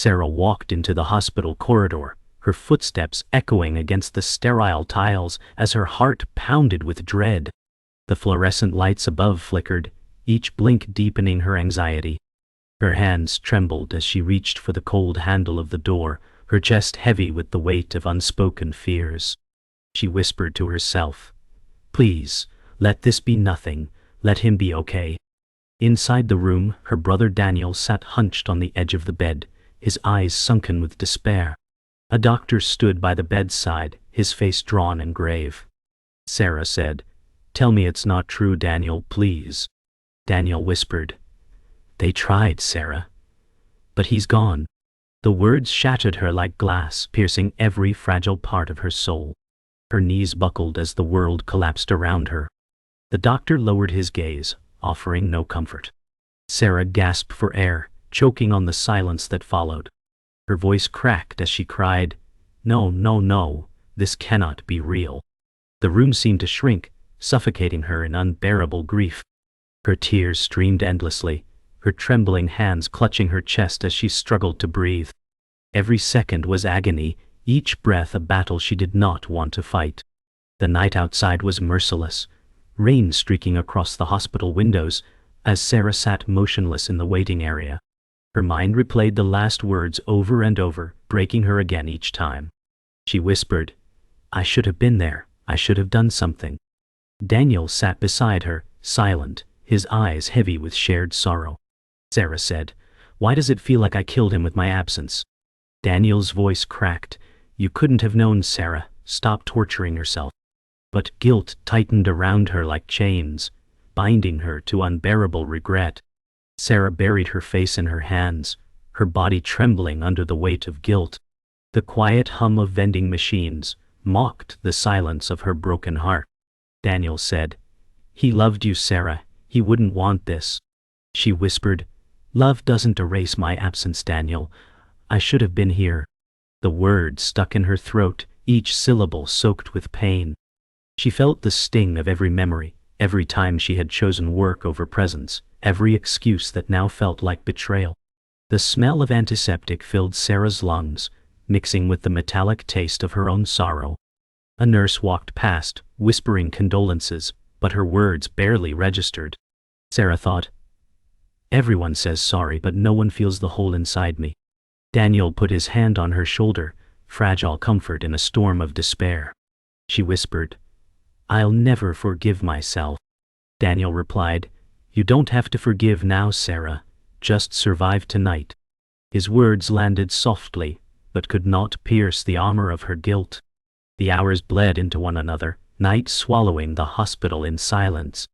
Sarah walked into the hospital corridor, her footsteps echoing against the sterile tiles as her heart pounded with dread. The fluorescent lights above flickered, each blink deepening her anxiety. Her hands trembled as she reached for the cold handle of the door, her chest heavy with the weight of unspoken fears. She whispered to herself, "Please, let this be nothing, let him be okay." Inside the room, her brother Daniel sat hunched on the edge of the bed, his eyes sunken with despair. A doctor stood by the bedside, his face drawn and grave. Sarah said, "Tell me it's not true, Daniel, please." Daniel whispered, "They tried, Sarah. But he's gone." The words shattered her like glass, piercing every fragile part of her soul. Her knees buckled as the world collapsed around her. The doctor lowered his gaze, offering no comfort. Sarah gasped for air, choking on the silence that followed. Her voice cracked as she cried, "No, no, no, this cannot be real." The room seemed to shrink, suffocating her in unbearable grief. Her tears streamed endlessly, her trembling hands clutching her chest as she struggled to breathe. Every second was agony, each breath a battle she did not want to fight. The night outside was merciless, rain streaking across the hospital windows as Sarah sat motionless in the waiting area. Her mind replayed the last words over and over, breaking her again each time. She whispered, "I should have been there, I should have done something." Daniel sat beside her, silent, his eyes heavy with shared sorrow. Sarah said, "Why does it feel like I killed him with my absence?" Daniel's voice cracked, "You couldn't have known, Sarah. Stop torturing yourself." But guilt tightened around her like chains, binding her to unbearable regret. Sarah buried her face in her hands, her body trembling under the weight of guilt. The quiet hum of vending machines mocked the silence of her broken heart. Daniel said, "He loved you, Sarah. He wouldn't want this." She whispered, "Love doesn't erase my absence, Daniel. I should have been here." The words stuck in her throat, each syllable soaked with pain. She felt the sting of every memory, every time she had chosen work over presence, every excuse that now felt like betrayal. The smell of antiseptic filled Sarah's lungs, mixing with the metallic taste of her own sorrow. A nurse walked past, whispering condolences, but her words barely registered. Sarah thought, "Everyone says sorry, but no one feels the hole inside me." Daniel put his hand on her shoulder, fragile comfort in a storm of despair. She whispered, "I'll never forgive myself." Daniel replied, "You don't have to forgive now, Sarah. Just survive tonight." His words landed softly, but could not pierce the armor of her guilt. The hours bled into one another, night swallowing the hospital in silence.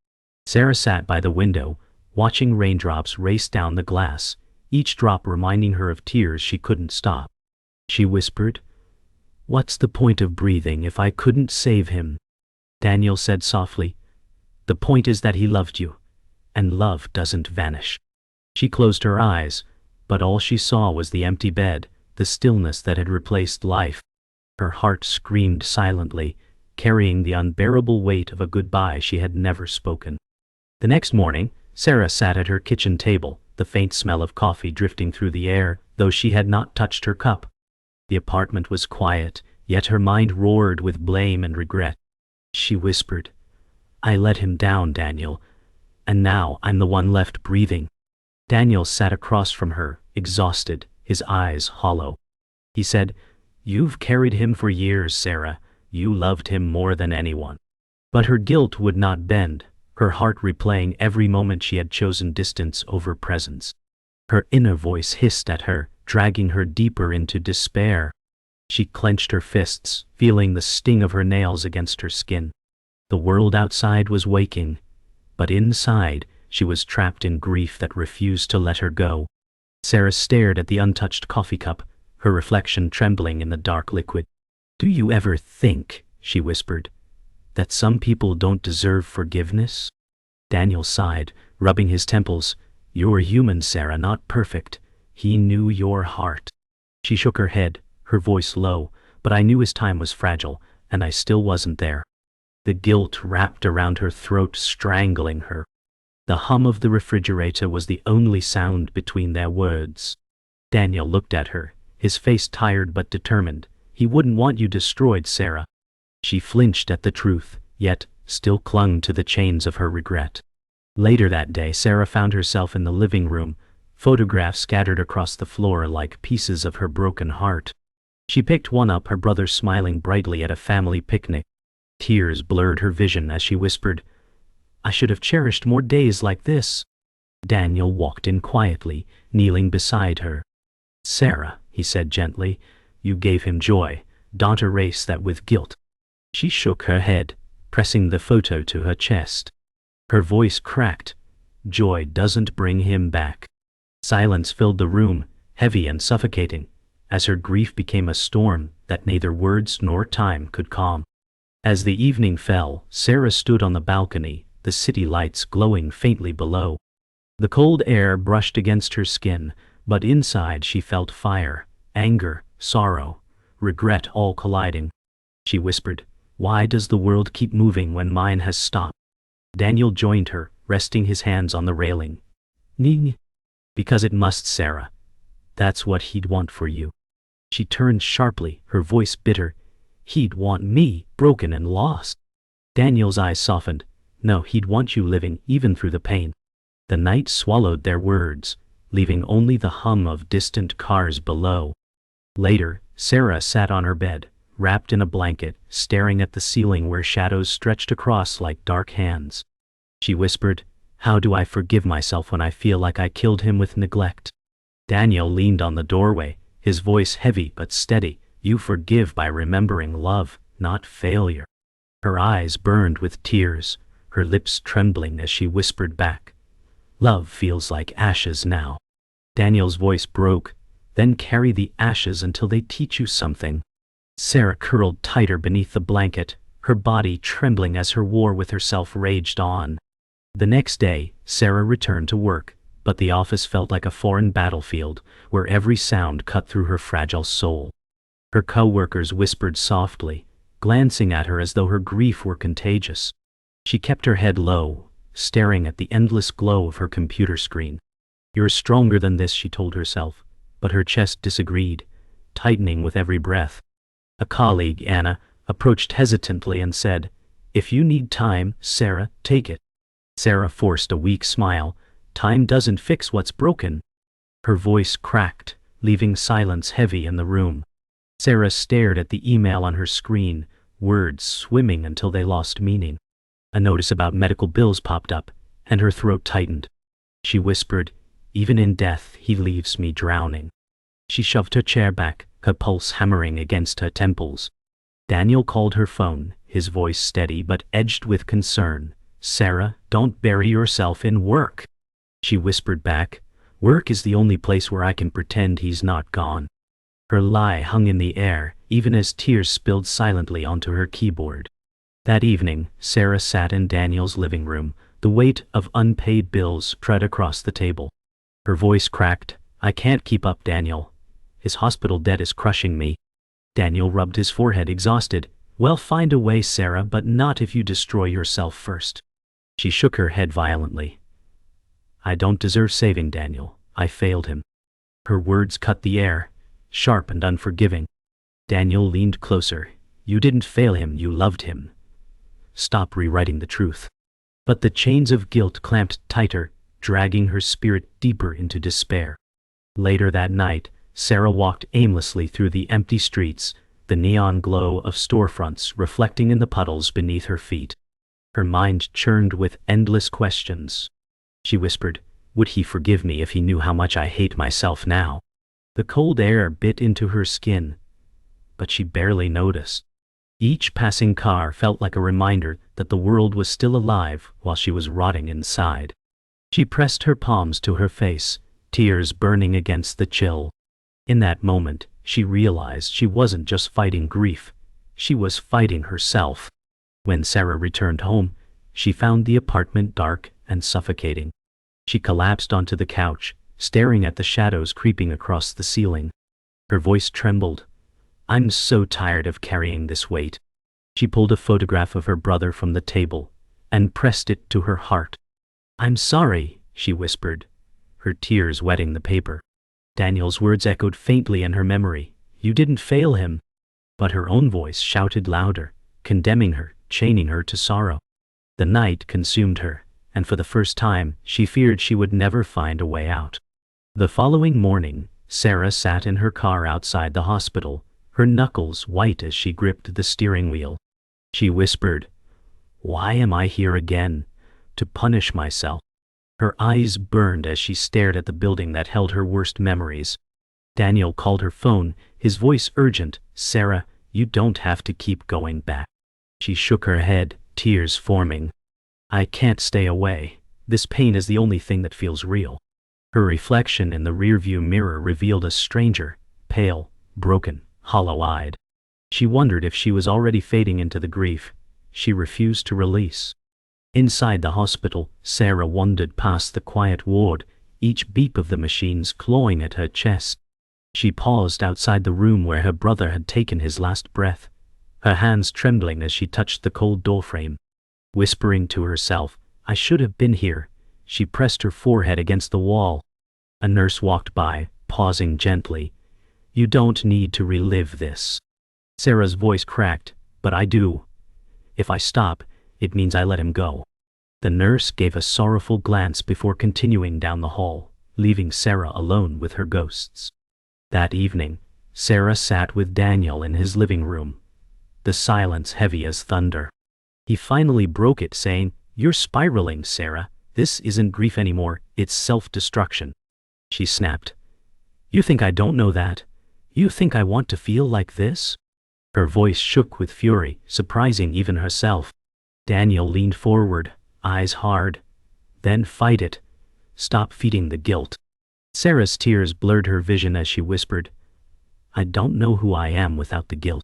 Sarah sat by the window, watching raindrops race down the glass, each drop reminding her of tears she couldn't stop. She whispered, "What's the point of breathing if I couldn't save him?" Daniel said softly, "The point is that he loved you, and love doesn't vanish." She closed her eyes, but all she saw was the empty bed, the stillness that had replaced life. Her heart screamed silently, carrying the unbearable weight of a goodbye she had never spoken. The next morning, Sarah sat at her kitchen table, the faint smell of coffee drifting through the air, though she had not touched her cup. The apartment was quiet, yet her mind roared with blame and regret. She whispered, "I let him down, Daniel, and now I'm the one left breathing." Daniel sat across from her, exhausted, his eyes hollow. He said, "You've carried him for years, Sarah. You loved him more than anyone." But her guilt would not bend, her heart replaying every moment she had chosen distance over presence. Her inner voice hissed at her, dragging her deeper into despair. She clenched her fists, feeling the sting of her nails against her skin. The world outside was waking, but inside she was trapped in grief that refused to let her go. Sarah stared at the untouched coffee cup, her reflection trembling in the dark liquid. "Do you ever think," she whispered, "that some people don't deserve forgiveness?" Daniel sighed, rubbing his temples. "You're human, Sarah, not perfect. He knew your heart." She shook her head, her voice low, "But I knew his time was fragile, and I still wasn't there." The guilt wrapped around her throat, strangling her. The hum of the refrigerator was the only sound between their words. Daniel looked at her, his face tired but determined. He wouldn't want you destroyed, Sarah. She flinched at the truth, yet still clung to the chains of her regret. Later that day, Sarah found herself in the living room, photographs scattered across the floor like pieces of her broken heart. She picked one up, her brother smiling brightly at a family picnic. Tears blurred her vision as she whispered, "I should have cherished more days like this." Daniel walked in quietly, kneeling beside her. "Sarah," he said gently, "you gave him joy. Don't erase that with guilt." She shook her head, pressing the photo to her chest. Her voice cracked. "Joy doesn't bring him back." Silence filled the room, heavy and suffocating, as her grief became a storm that neither words nor time could calm. As the evening fell, Sarah stood on the balcony, the city lights glowing faintly below. The cold air brushed against her skin, but inside she felt fire, anger, sorrow, regret all colliding. She whispered, "Why does the world keep moving when mine has stopped?" Daniel joined her, resting his hands on the railing. "Ning. Because it must, Sarah. That's what he'd want for you." She turned sharply, her voice bitter. "He'd want me, broken and lost." Daniel's eyes softened. "No, he'd want you living, even through the pain." The night swallowed their words, leaving only the hum of distant cars below. Later, Sarah sat on her bed, wrapped in a blanket, staring at the ceiling where shadows stretched across like dark hands. She whispered, "How do I forgive myself when I feel like I killed him with neglect?" Daniel leaned on the doorway, his voice heavy but steady. "You forgive by remembering love, not failure." Her eyes burned with tears, her lips trembling as she whispered back, "Love feels like ashes now." Daniel's voice broke, "Then carry the ashes until they teach you something." Sarah curled tighter beneath the blanket, her body trembling as her war with herself raged on. The next day, Sarah returned to work, but the office felt like a foreign battlefield, where every sound cut through her fragile soul. Her co-workers whispered softly, glancing at her as though her grief were contagious. She kept her head low, staring at the endless glow of her computer screen. "You're stronger than this," she told herself, but her chest disagreed, tightening with every breath. A colleague, Anna, approached hesitantly and said, "If you need time, Sarah, take it." Sarah forced a weak smile. "Time doesn't fix what's broken." Her voice cracked, leaving silence heavy in the room. Sarah stared at the email on her screen, words swimming until they lost meaning. A notice about medical bills popped up, and her throat tightened. She whispered, "Even in death, he leaves me drowning." She shoved her chair back, her pulse hammering against her temples. Daniel called her phone, his voice steady but edged with concern. "Sarah, don't bury yourself in work." She whispered back, "Work is the only place where I can pretend he's not gone." Her lie hung in the air, even as tears spilled silently onto her keyboard. That evening, Sarah sat in Daniel's living room, the weight of unpaid bills spread across the table. Her voice cracked, "I can't keep up, Daniel. His hospital debt is crushing me." Daniel rubbed his forehead, exhausted. "Well, find a way, Sarah, but not if you destroy yourself first." She shook her head violently. "I don't deserve saving, Daniel. I failed him." Her words cut the air, sharp and unforgiving. Daniel leaned closer. "You didn't fail him, you loved him. Stop rewriting the truth." But the chains of guilt clamped tighter, dragging her spirit deeper into despair. Later that night, Sarah walked aimlessly through the empty streets, the neon glow of storefronts reflecting in the puddles beneath her feet. Her mind churned with endless questions. She whispered, "Would he forgive me if he knew how much I hate myself now?" The cold air bit into her skin, but she barely noticed. Each passing car felt like a reminder that the world was still alive while she was rotting inside. She pressed her palms to her face, tears burning against the chill. In that moment, she realized she wasn't just fighting grief, she was fighting herself. When Sarah returned home, she found the apartment dark and suffocating. She collapsed onto the couch, staring at the shadows creeping across the ceiling. Her voice trembled. "I'm so tired of carrying this weight." She pulled a photograph of her brother from the table and pressed it to her heart. "I'm sorry," she whispered, her tears wetting the paper. Daniel's words echoed faintly in her memory. You didn't fail him. But her own voice shouted louder, condemning her, chaining her to sorrow. The night consumed her, and for the first time, she feared she would never find a way out. The following morning, Sarah sat in her car outside the hospital, her knuckles white as she gripped the steering wheel. She whispered, "Why am I here again? To punish myself." Her eyes burned as she stared at the building that held her worst memories. Daniel called her phone, his voice urgent. "Sarah, you don't have to keep going back." She shook her head, tears forming. "I can't stay away. This pain is the only thing that feels real." Her reflection in the rearview mirror revealed a stranger, pale, broken, hollow-eyed. She wondered if she was already fading into the grief she refused to release. Inside the hospital, Sarah wandered past the quiet ward, each beep of the machines clawing at her chest. She paused outside the room where her brother had taken his last breath, her hands trembling as she touched the cold doorframe. Whispering to herself, "I should have been here," she pressed her forehead against the wall. A nurse walked by, pausing gently. "You don't need to relive this." Sarah's voice cracked, "But I do. If I stop, it means I let him go." The nurse gave a sorrowful glance before continuing down the hall, leaving Sarah alone with her ghosts. That evening, Sarah sat with Daniel in his living room, the silence heavy as thunder. He finally broke it, saying, "You're spiraling, Sarah. This isn't grief anymore, it's self-destruction." She snapped, "You think I don't know that? You think I want to feel like this?" Her voice shook with fury, surprising even herself. Daniel leaned forward, eyes hard. "Then fight it. Stop feeding the guilt." Sarah's tears blurred her vision as she whispered, "I don't know who I am without the guilt."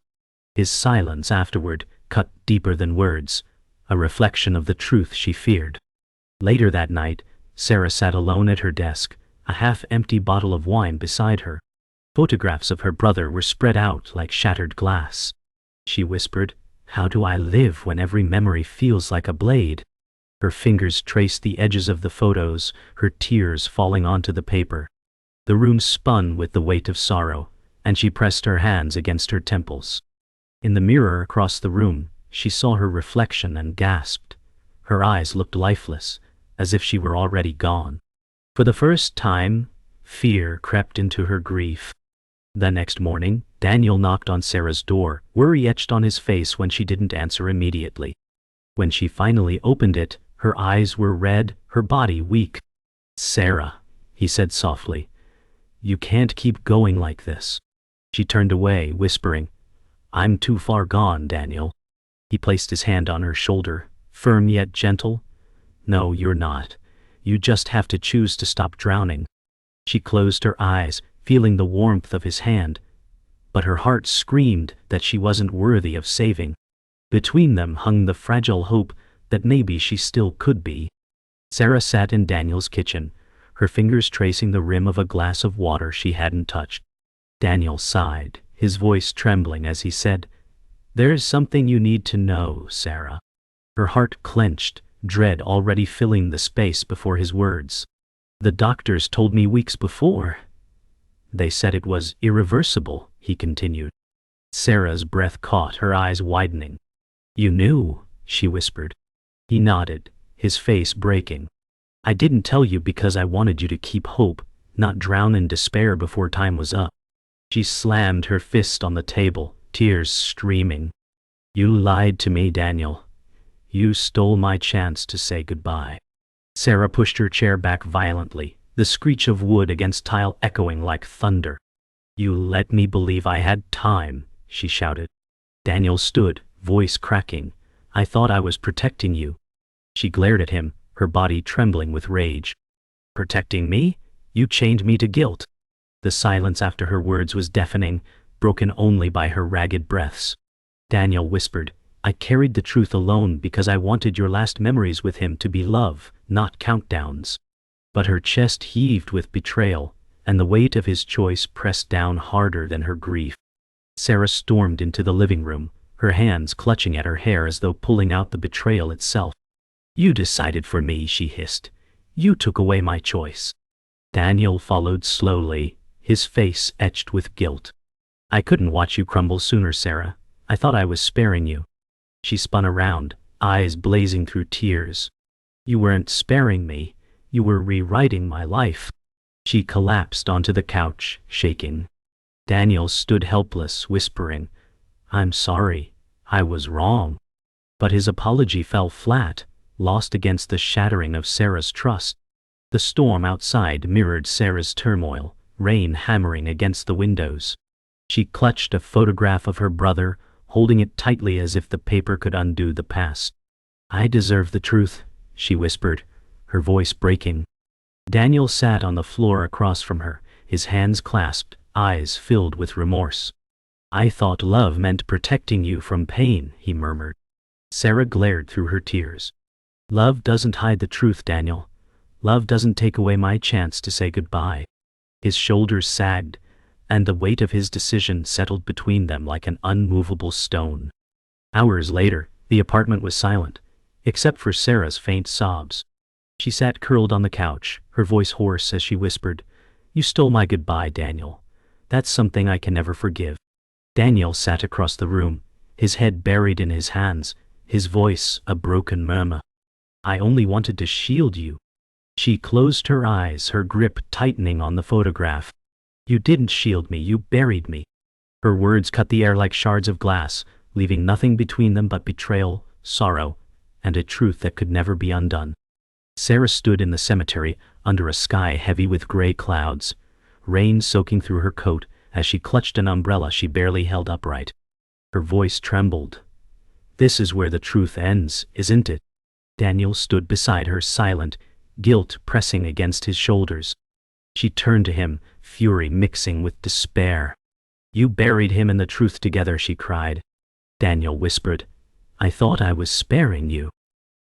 His silence afterward cut deeper than words, a reflection of the truth she feared. Later that night, Sarah sat alone at her desk, a half-empty bottle of wine beside her. Photographs of her brother were spread out like shattered glass. She whispered, "How do I live when every memory feels like a blade?" Her fingers traced the edges of the photos, her tears falling onto the paper. The room spun with the weight of sorrow, and she pressed her hands against her temples. In the mirror across the room, she saw her reflection and gasped. Her eyes looked lifeless, as if she were already gone. For the first time, fear crept into her grief. The next morning, Daniel knocked on Sarah's door, worry etched on his face when she didn't answer immediately. When she finally opened it, her eyes were red, her body weak. "Sarah," he said softly, "you can't keep going like this." She turned away, whispering, "I'm too far gone, Daniel." He placed his hand on her shoulder, firm yet gentle. "No, you're not. You just have to choose to stop drowning." She closed her eyes, feeling the warmth of his hand, but her heart screamed that she wasn't worthy of saving. Between them hung the fragile hope that maybe she still could be. Sarah sat in Daniel's kitchen, her fingers tracing the rim of a glass of water she hadn't touched. Daniel sighed, his voice trembling as he said, "There's something you need to know, Sarah." Her heart clenched, dread already filling the space before his words. "The doctors told me weeks before. They said it was irreversible," he continued. Sarah's breath caught, her eyes widening. "You knew," she whispered. He nodded, his face breaking. "I didn't tell you because I wanted you to keep hope, not drown in despair before time was up." She slammed her fist on the table, tears streaming. "You lied to me, Daniel. You stole my chance to say goodbye." Sarah pushed her chair back violently, the screech of wood against tile echoing like thunder. "You let me believe I had time," she shouted. Daniel stood, voice cracking. "I thought I was protecting you." She glared at him, her body trembling with rage. "Protecting me? You chained me to guilt." The silence after her words was deafening, broken only by her ragged breaths. Daniel whispered, "I carried the truth alone because I wanted your last memories with him to be love, not countdowns." But her chest heaved with betrayal, and the weight of his choice pressed down harder than her grief. Sarah stormed into the living room, her hands clutching at her hair as though pulling out the betrayal itself. "You decided for me," she hissed. "You took away my choice." Daniel followed slowly, his face etched with guilt. I couldn't watch you crumble sooner, Sarah. I thought I was sparing you. She spun around, eyes blazing through tears. You weren't sparing me. You were rewriting my life. She collapsed onto the couch, shaking. Daniel stood helpless, whispering, I'm sorry. I was wrong. But his apology fell flat, lost against the shattering of Sarah's trust. The storm outside mirrored Sarah's turmoil, rain hammering against the windows. She clutched a photograph of her brother, holding it tightly as if the paper could undo the past. I deserve the truth, she whispered, her voice breaking. Daniel sat on the floor across from her, his hands clasped, eyes filled with remorse. I thought love meant protecting you from pain, he murmured. Sarah glared through her tears. Love doesn't hide the truth, Daniel. Love doesn't take away my chance to say goodbye. His shoulders sagged, and the weight of his decision settled between them like an unmovable stone. Hours later, the apartment was silent, except for Sarah's faint sobs. She sat curled on the couch, her voice hoarse as she whispered, You stole my goodbye, Daniel. That's something I can never forgive. Daniel sat across the room, his head buried in his hands, his voice a broken murmur. I only wanted to shield you. She closed her eyes, her grip tightening on the photograph. You didn't shield me, you buried me. Her words cut the air like shards of glass, leaving nothing between them but betrayal, sorrow, and a truth that could never be undone. Sarah stood in the cemetery, under a sky heavy with gray clouds, rain soaking through her coat as she clutched an umbrella she barely held upright. Her voice trembled. This is where the truth ends, isn't it? Daniel stood beside her, silent, guilt pressing against his shoulders. She turned to him, fury mixing with despair. You buried him and the truth together, she cried. Daniel whispered, I thought I was sparing you.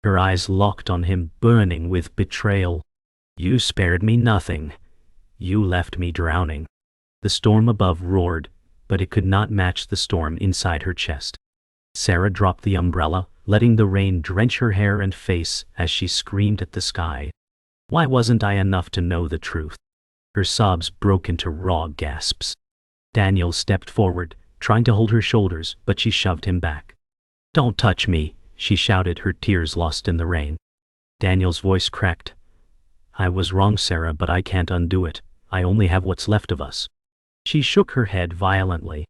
Her eyes locked on him, burning with betrayal. You spared me nothing. You left me drowning. The storm above roared, but it could not match the storm inside her chest. Sarah dropped the umbrella, letting the rain drench her hair and face as she screamed at the sky. Why wasn't I enough to know the truth? Her sobs broke into raw gasps. Daniel stepped forward, trying to hold her shoulders, but she shoved him back. Don't touch me, she shouted, her tears lost in the rain. Daniel's voice cracked. I was wrong, Sarah, but I can't undo it. I only have what's left of us. She shook her head violently.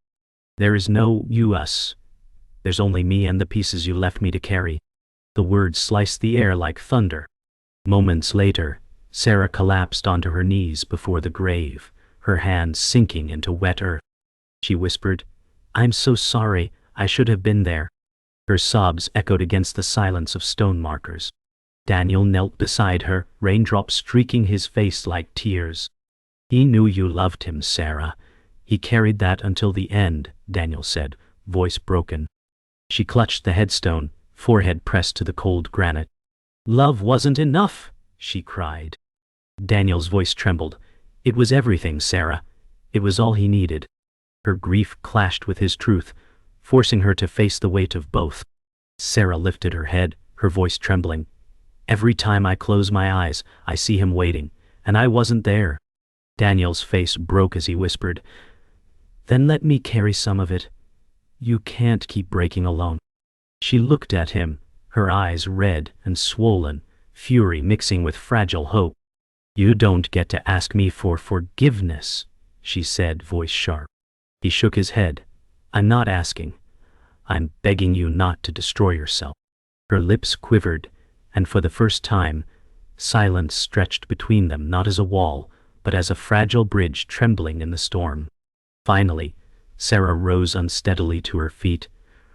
There is no you, us. There's only me and the pieces you left me to carry. The words sliced the air like thunder. Moments later, Sarah collapsed onto her knees before the grave, her hands sinking into wet earth. She whispered, I'm so sorry, I should have been there. Her sobs echoed against the silence of stone markers. Daniel knelt beside her, raindrops streaking his face like tears. He knew you loved him, Sarah. He carried that until the end, Daniel said, voice broken. She clutched the headstone, forehead pressed to the cold granite. Love wasn't enough, she cried. Daniel's voice trembled. It was everything, Sarah. It was all he needed. Her grief clashed with his truth, forcing her to face the weight of both. Sarah lifted her head, her voice trembling. Every time I close my eyes, I see him waiting, and I wasn't there. Daniel's face broke as he whispered, Then let me carry some of it. You can't keep breaking alone. She looked at him, her eyes red and swollen, fury mixing with fragile hope. You don't get to ask me for forgiveness, she said, voice sharp. He shook his head. I'm not asking. I'm begging you not to destroy yourself. Her lips quivered, and for the first time, silence stretched between them, not as a wall, but as a fragile bridge trembling in the storm. Finally, Sarah rose unsteadily to her feet,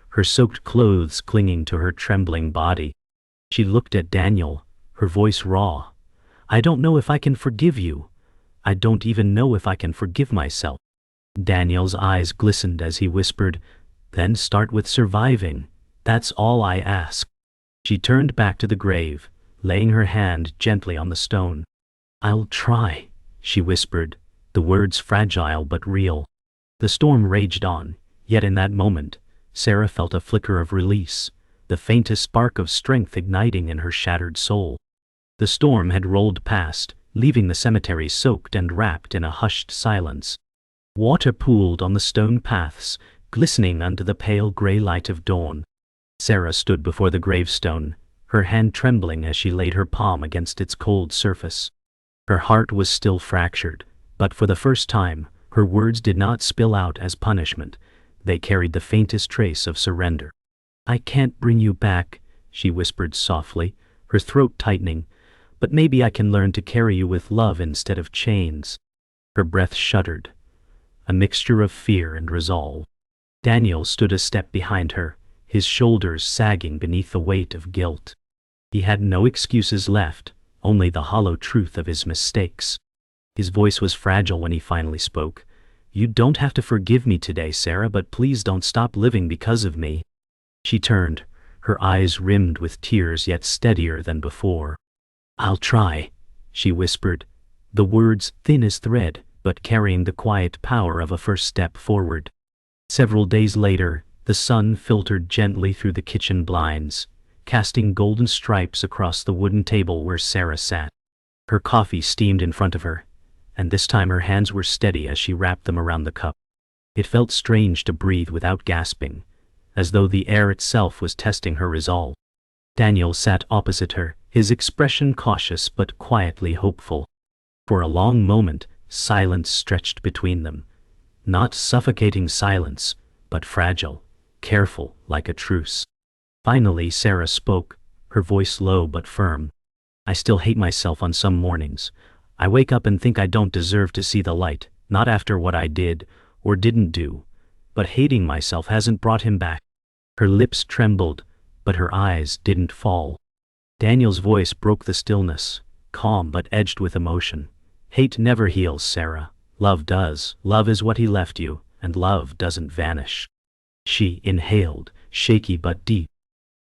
her soaked clothes clinging to her trembling body. She looked at Daniel, her voice raw. I don't know if I can forgive you. I don't even know if I can forgive myself. Daniel's eyes glistened as he whispered, Then start with surviving. That's all I ask. She turned back to the grave, laying her hand gently on the stone. I'll try, she whispered, the words fragile but real. The storm raged on, yet in that moment, Sarah felt a flicker of release, the faintest spark of strength igniting in her shattered soul. The storm had rolled past, leaving the cemetery soaked and wrapped in a hushed silence. Water pooled on the stone paths, glistening under the pale gray light of dawn. Sarah stood before the gravestone, her hand trembling as she laid her palm against its cold surface. Her heart was still fractured, but for the first time, her words did not spill out as punishment. They carried the faintest trace of surrender. "I can't bring you back," she whispered softly, her throat tightening, "but maybe I can learn to carry you with love instead of chains." Her breath shuddered, a mixture of fear and resolve. Daniel stood a step behind her, his shoulders sagging beneath the weight of guilt. He had no excuses left, only the hollow truth of his mistakes. His voice was fragile when he finally spoke. "You don't have to forgive me today, Sarah, but please don't stop living because of me." She turned, her eyes rimmed with tears yet steadier than before. "I'll try," she whispered, the words thin as thread, but carrying the quiet power of a first step forward. Several days later, the sun filtered gently through the kitchen blinds, casting golden stripes across the wooden table where Sarah sat. Her coffee steamed in front of her, and this time her hands were steady as she wrapped them around the cup. It felt strange to breathe without gasping, as though the air itself was testing her resolve. Daniel sat opposite her, his expression cautious but quietly hopeful. For a long moment, silence stretched between them. Not suffocating silence, but fragile, careful, like a truce. Finally, Sarah spoke, her voice low but firm. "I still hate myself on some mornings. I wake up and think I don't deserve to see the light, not after what I did or didn't do. But hating myself hasn't brought him back." Her lips trembled, but her eyes didn't fall. Daniel's voice broke the stillness, calm but edged with emotion. "Hate never heals, Sarah. Love does. Love is what he left you, and love doesn't vanish." She inhaled, shaky but deep.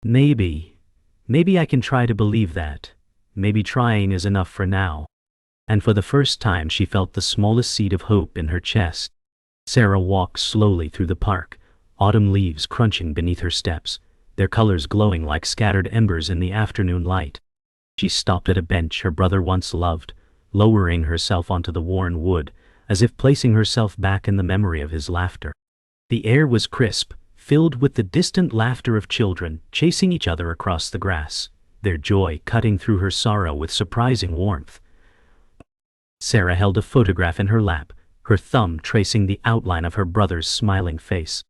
Maybe I can try to believe that. Maybe trying is enough for now." And for the first time she felt the smallest seed of hope in her chest. Sarah walked slowly through the park, autumn leaves crunching beneath her steps, their colors glowing like scattered embers in the afternoon light. She stopped at a bench her brother once loved, lowering herself onto the worn wood, as if placing herself back in the memory of his laughter. The air was crisp, filled with the distant laughter of children chasing each other across the grass, their joy cutting through her sorrow with surprising warmth. Sarah held a photograph in her lap, her thumb tracing the outline of her brother's smiling face.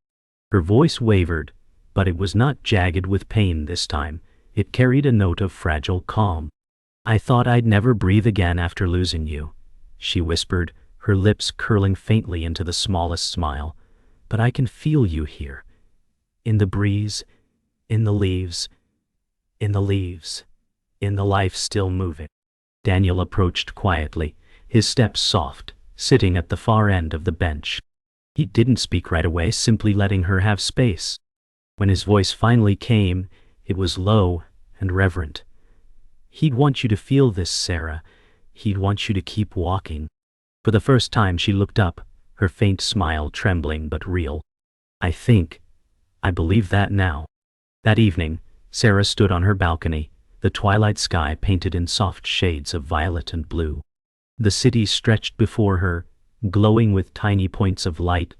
Her voice wavered, but it was not jagged with pain this time. It carried a note of fragile calm. "I thought I'd never breathe again after losing you," she whispered, her lips curling faintly into the smallest smile. "But I can feel you here. In the breeze, in the leaves, in the leaves, in the life still moving." Daniel approached quietly, his steps soft, sitting at the far end of the bench. He didn't speak right away, simply letting her have space. When his voice finally came, it was low and reverent. "He'd want you to feel this, Sarah. He'd want you to keep walking." For the first time she looked up, her faint smile trembling but real. I believe that now." That evening, Sarah stood on her balcony, the twilight sky painted in soft shades of violet and blue. The city stretched before her, glowing with tiny points of light,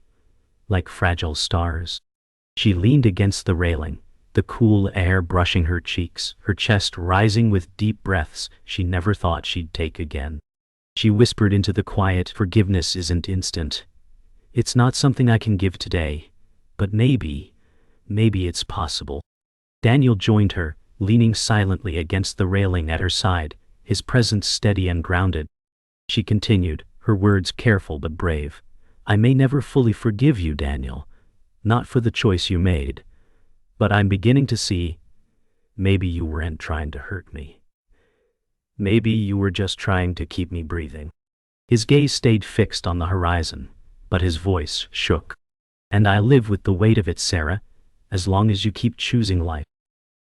like fragile stars. She leaned against the railing, the cool air brushing her cheeks, her chest rising with deep breaths she never thought she'd take again. She whispered into the quiet, "Forgiveness isn't instant. It's not something I can give today, but maybe it's possible." Daniel joined her, leaning silently against the railing at her side, his presence steady and grounded. She continued, her words careful but brave. "I may never fully forgive you, Daniel, not for the choice you made, but I'm beginning to see, maybe you weren't trying to hurt me. Maybe you were just trying to keep me breathing." His gaze stayed fixed on the horizon, but his voice shook. "And I live with the weight of it, Sarah, as long as you keep choosing life."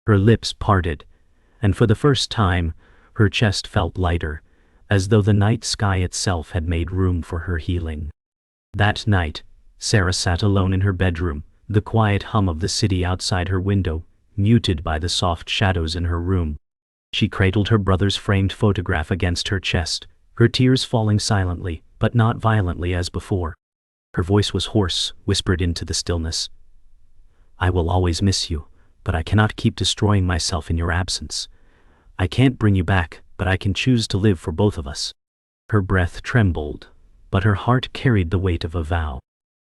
Her lips parted, and for the first time, her chest felt lighter, as though the night sky itself had made room for her healing. That night, Sarah sat alone in her bedroom, the quiet hum of the city outside her window, muted by the soft shadows in her room. She cradled her brother's framed photograph against her chest, her tears falling silently, but not violently as before. Her voice was hoarse, whispered into the stillness. "I will always miss you, but I cannot keep destroying myself in your absence. I can't bring you back, but I can choose to live for both of us." Her breath trembled, but her heart carried the weight of a vow.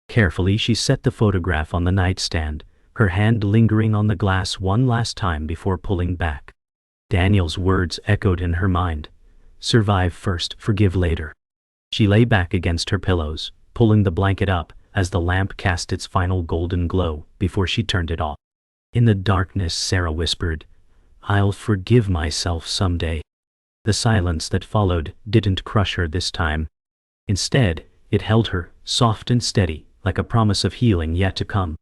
Carefully she set the photograph on the nightstand, her hand lingering on the glass one last time before pulling back. Daniel's words echoed in her mind. "Survive first, forgive later." She lay back against her pillows, pulling the blanket up as the lamp cast its final golden glow before she turned it off. In the darkness, Sarah whispered, "I'll forgive myself someday." The silence that followed didn't crush her this time. Instead, it held her, soft and steady, like a promise of healing yet to come.